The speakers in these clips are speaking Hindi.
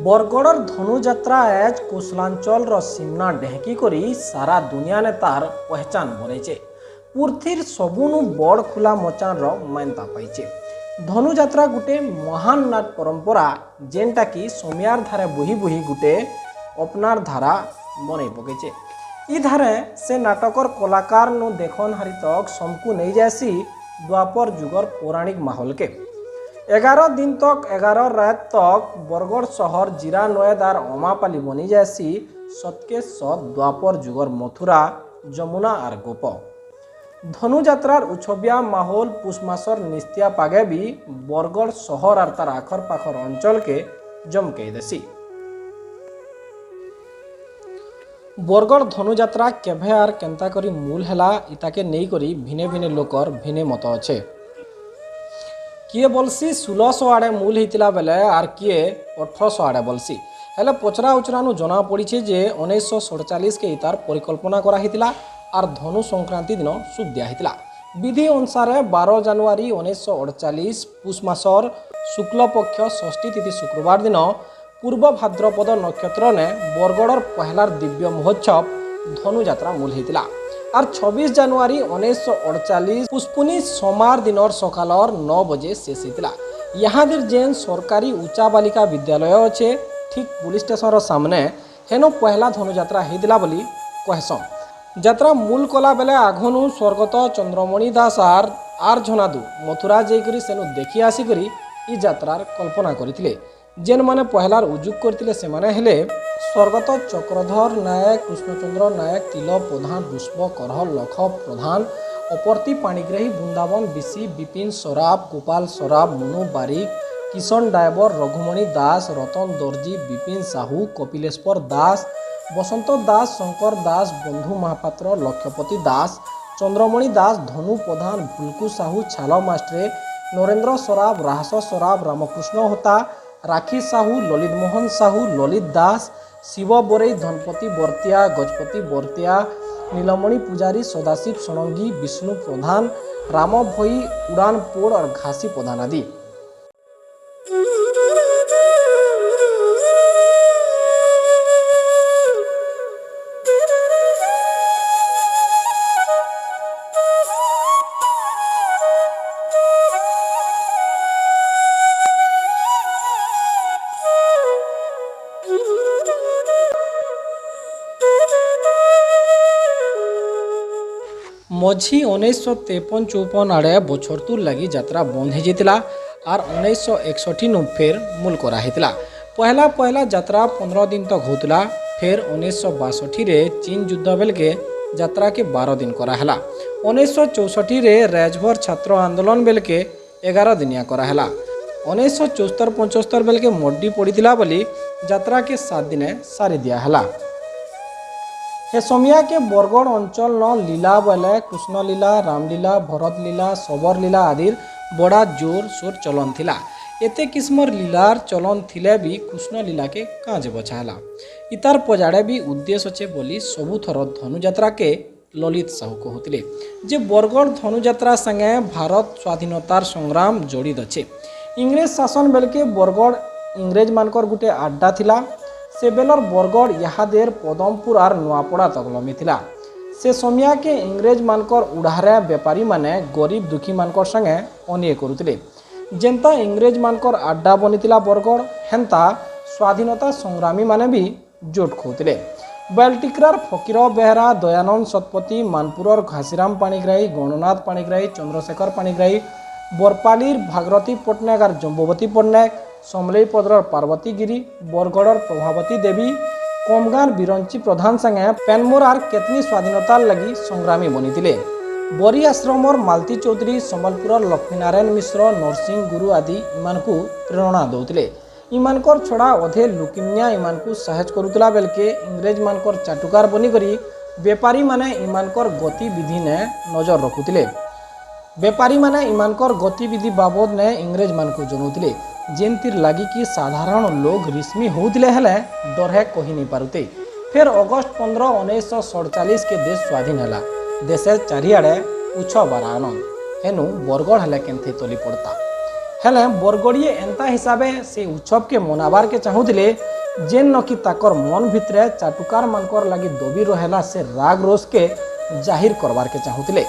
बरगढ़ धनुजात्रा एज कुशलांचल सीमना ढेकी करी सारा दुनिया ने तार पहचान बनैचे। पुरथिर सबुनु बड़ खुला मचान मान्यता पाइचे। धनुजात्रा गुटे महान नाट परंपरा जेनटा कि सोमियार धारे बुही बुही गुटे अपनार धारा बनै पकैचे। इ धारे से नाटकर कलाकार नु देखन हारी तक समकु नहीं जासी द्वापर जुगर पौराणिक माहौल के। 11 दिन तक 11 रात तक बरगढ़ शहर जीरा नयदार अमापाली बनी जासी सतके सत द्वापर जुगर मथुरा जमुना और गोप। धनुजात्रार उछबिया माहौल पुष मासर निस्तिया पागे भी बरगढ़ शहर और तार आखर पाखर अंचल के जमके देसी। बरगढ़ धनुजात्रा केभे आर केंता करी मूल हैला इताके नहीं करी भिने भिने लोकर भिने मत अच्छे। किए बोलसी 1600 आड़े मूल होता बेले आर किए 1800 आड़े बोलसी हेले पचरा उचरा जना पड़ी जे 1947 के इतार परिकल्पना करा आर धनु संक्रांति दिन सुख दिया विधि अनुसार 12 जनवरी 1948 पुष मासर शुक्ल पक्ष षष्ठी तिथि शुक्रवार दिन पूर्व भाद्रपद नक्षत्र ने बरगढ़ पहलार दिव्य महोत्सव धनुजात्रा मूल होता और 26 जनवरी 1948 पुष्पुनी सोमवार दिन सकाल 9 बजे शेष होता। यहाँ जेन सरकारी उच्चा बालिका विद्यालय अच्छे ठीक पुलिस स्टेशन सामने हेनो पहला धनुजात्रा होता बोली कहसन। जात्रा मूल कला बेले आघनु स्वर्गत चंद्रमणि दास आर झनादू मथुरा जाइकरी सेनु देखि आसिकरी इ जात्रार कल्पना करथिले। जेन माने पहलार उजुग करथिले से माने हेले स्वर्गत चक्रधर नायक, कृष्णचंद्र नायक, तिल प्रधान, पुष्प करह, लख प्रधान, अपर्ति पाणिग्राही, बृंदावन बिशी, विपिन सराफ, गोपाल सराफ, मुनु बारिक, किशन डायबर, रघुमणि दास, रतन दर्जी, विपिन साहू, कपिलेश्वर दास, बसंत दास, शंकर दास, बंधु महापात्र, लक्ष्यपति दास, चंद्रमणि दास, धनु प्रधान, भुलकु साहू, छाल मास्ट्रे, नरेंद्र सराफ, राहस सराफ, रामकृष्ण होता, राखी साहू, ललित मोहन साहू, ललित दास, शिव बोरई, धनपति बर्तिया, गजपति बर्तिया, नीलमणि पुजारी, सदाशिव षणंगी, विष्णु प्रधान, राम भोई, उड़ान पोड़ और घासी प्रधान आदि। मझी 1953-54 आड़े बछरतुर लगी यात्रा बंद हो जाता और 1961 नु फेर मूल कराइला। पहला पहला यात्रा 15 दिन तक होता, फिर 1962 रे चीन युद्ध बेल के यात्रा के 12 दिन कराला। 1964 रे राजभर छात्र आंदोलन बेल के 11 दिनिया कराला। 1974-75 बेल के मड्डी पड़ीला बोली यात्रा के 7 दिने सारी दिया। हे समिया के बरगढ़ अंचल न लीला बेले कृष्ण लीला, रामलीला, भरत लीला, सबर लीला आदि बड़ा जोर सोर चलन थिला। एते किस्मर लीलार चलन थिले भी कृष्ण लीला के काज बचाला। इतार पजाड़े भी उद्देश्य अच्छे बोली सबुथर धनुजात्रा के ललित साहू कहते जे बरगढ़ धनुजात्रा संगे भारत स्वाधीनतार संग्राम जड़ित अच्छे। इंग्रेज शासन बेल के बरगढ़ इंग्रेज मानकर गुटे आड्डा थिला। से बेलर बरगढ़ इहादेर पदमपुर और नुआपड़ा तक लमी थिला। से समिया के इंग्रेज मानकर उड़ारे बेपारी माने गरीब दुखी मानकर संगे अन्याय करुतिले। जेंता इंग्रेज मानकर आड्डा बनीतिला बरगढ़ हेंता स्वाधीनता संग्रामी माने भी जोट खोतिले। बेलटिक्रार फकीर बेहरा, दयानंद शतपथी, मानपुरर घासीराम पाणिग्राही, गणनाथ पाणिग्राही, चंद्रशेखर पाणिग्राही, बरपालीर भागरथी पट्टनायक और जम्बुवती पट्टनायक, समलेईपद्रर पार्वती गिरी, बरगढ़र प्रभावती देवी, कमगान बिरंची प्रधान संगे पेनमोर और केतनी स्वाधीनता लगी संग्रामी बनीतिले। बरी आश्रमर मालती चौधरी, सम्बलपुरर लक्ष्मीनारायण मिश्र, नरसिंह गुरु आदि इमानकु प्रेरणा दौतिले। इमानकर छड़ा अधे लुकिनिया इमानकु सहज करुतला बेल के इंग्रेज मानकर चाटुकार बनी करी बेपारी माने इमानकर गतिविधि ने नजर रखुतिले। बेपारी माने इमानकर गतिविधि बाबद ने इंग्रेज मान को जनाउतिले जेनतिर लगी कि साधारण लोग रिश्मी होउतिले हेले डरे कहि नहीं पारुते। फिर अगस्त 15 1947 के देश स्वाधीन हैला। देशे चारिआडे उछ बारा आनंद हेनु बरगढ़ हेले केंथे तली पड़ता। हेले बरगड़िए एंता हिसाब से उत्सव के मनाबार के चाहूले जेन न कि ताकर मन भितरे चाटुकार मानकर लगी दबी रहेला से राग रोष के जाहिर करवार के चाहूले।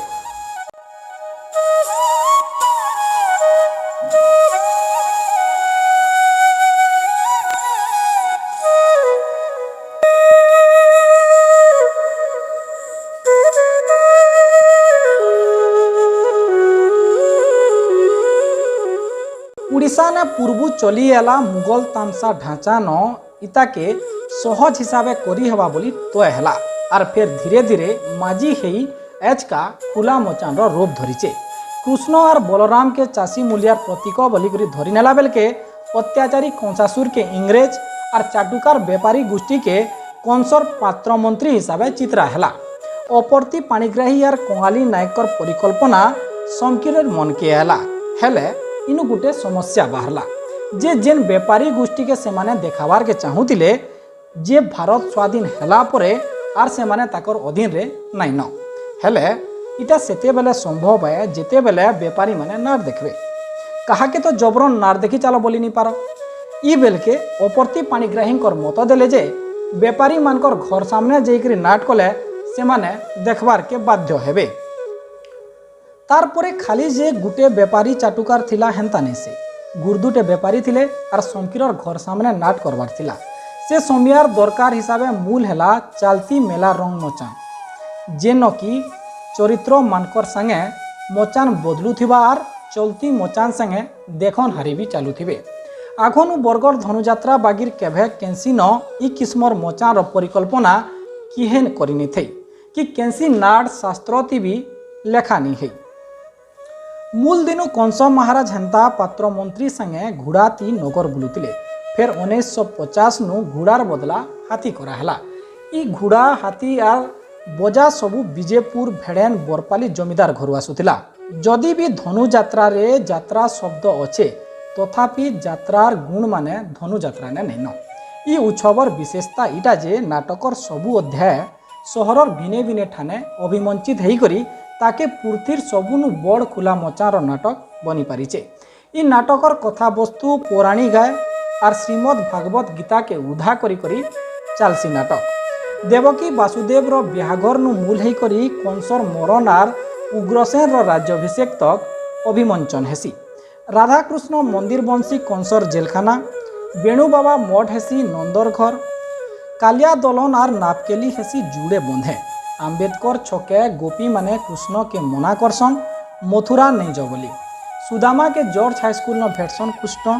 उड़ीसा ने पूर्व चली आला मुगल तामसा ढांचा न इता के सहज हिसाबे करी हवा बोली तय हला और फिर धीरे धीरे माजी हेई एज का खुला मचान रूप धरीचे। कृष्ण और बलराम के चाषी मूलियार प्रतीक बोली करी धरी नेला बेल के अत्याचारी कंसासुर के इंग्रेज और चाटुकार व्यापारी गोष्ठी के कंसर पात्र मंत्री हिसाबे चित्रा हला। अपरती पाणिग्राही और कोहाली नायकर परिकल्पना संकीर्ण मन के आला हेले इनु गुटे समस्या बाहरला जे जेन व्यापारी गोष्ठी के सेमाने देखावार के चाहूतिले जे भारत स्वाधीन हेला परे आर सेमाने ताकर अधीन रे नाइन हेले इटा सेते बेले संभव है जेते बेले व्यापारी माने नार देखबे कहा के तो जबरन नार देखी चलो बोली नहीं पारो। ई बेल के अपरती पाणिग्राही मत देले जे व्यापारी मानकर घर सामने जाइकरी नाट कले सेमाने देखबार के बाध्य हेबे। तारपरे खाली जे गुटे व्यापारी चाटुकार थिला हेंता नहीं से गुरदुटे व्यापारी थिले और समकीरर घर सामने नाट करवार थिला से समियार दरकार हिसाबे मूल हेला चालती मेला रंग मचान जेन कि चरित्र मानकर संगे मचान बदलुथिबा और चलती मचान संगे देखन हारी भी चालुथिबे। आखनु बरगड़ धनुजात्रा बागिर केभे केंसी न ई किस्मर मचान परिकल्पना किहेन करिनी थई कि केंसी नाट शास्त्रति भी लेखानी है। मूल दिनु कंस महाराज हेंता पात्र मंत्री संगे घोड़ाती नगर बुलुतिले फिर 1950 नु घोड़ार बदला हाथी कराला। ई घोड़ा हाथी आर बजा सबू विजयपुर भेड़ेन बरपाली जमीदार घर आसुला। जदि भी धनु जात्रा रे जात्रा शब्द अच्छे तथापि जात्रार गुण माने धनु जात्रा ने नैन। ई उत्सवर विशेषता इटा जे नाटकर सबू अध्याय सहरर भिने भिने ठाने अभिमंचित होकर ताके पूर्तिर सबुनु बड़ खुला मचार नाटक बनी पारिचे। ई नाटकर कथा वस्तु पौराणी गाय और श्रीमद भागवत गीता के उधा करी करी चालसी नाटक। देवकी वासुदेव रो ब्याहघर नु मूल है करी कंसर मरण आर उग्रसेन रो राज्याभिषेक तक अभिमंचन हेसी। राधाकृष्ण मंदिर बंशी कंसर जेलखाना बेणु बाबा मठ हेसी नंदर घर कालिया दलन आर नापकेली हेसी जुड़े बंधे। आम्बेडकर छके गोपी माने कृष्ण के मना करसन मथुरा नहीं जाओ बोली। सुदामा के जॉर्ज हाईस्कूल न भेटसन कृष्ण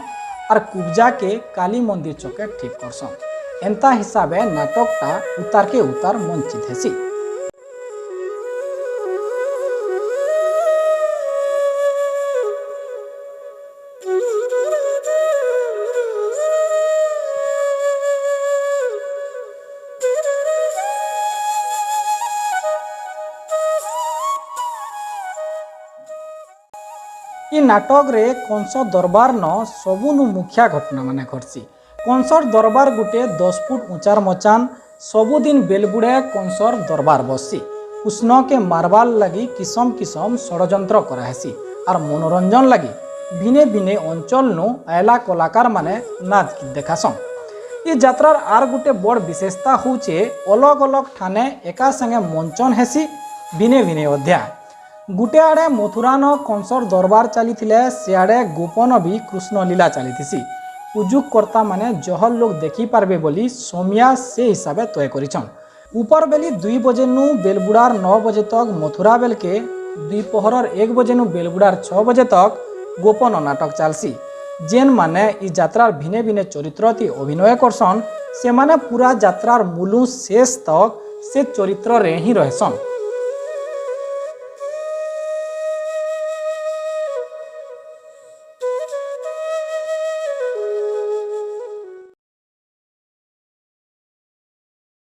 और कुब्जा के काली मंदिर चौके ठीक करसन। एंता हिसाबे नाटकटा उतार के उतार मंचित हेसी। ई नाटक रे कंस दरबार न सबुनु मुख्या घटना माने घटसी। कंसर दरबार गुटे 10 फुट ऊंचार मचान सबुदिन बेलबुड़े कंसर दरबार बससी। कृष्ण के मारबार लगी किसम किसम षड़यंत्र कराहेसी और मनोरंजन लगी भिने भिने अंचल नु आयला कलाकार माने नाच देखासन। ई जात्रार आर गुटे बड़ विशेषता होचे अलग अलग ठाने एका संगे मंचन हेसी भिने भिने अध्याय। गुटे आड़े मथुरा न कंसर दरबार चली सियाड़े गोपन भी कृष्ण लीला चली उजुकर्ता माने जहल लोग देखी पारबे बोली सोमिया से हिसाबे तय करिछन। ऊपर बेली 2 बजे नु बेलबुड़ार 9 बजे तक मथुरा बेल के द्विपहर 1 बजे नु बेलबुड़ार 6 बजे तक गोपन नाटक चलसी। जेन माने ई जात्रार भिने भिने चरित्र ती अभिनय करसन से माने पूरा जात्रार मूलू शेष तक से चरित्र रे ही रहसन।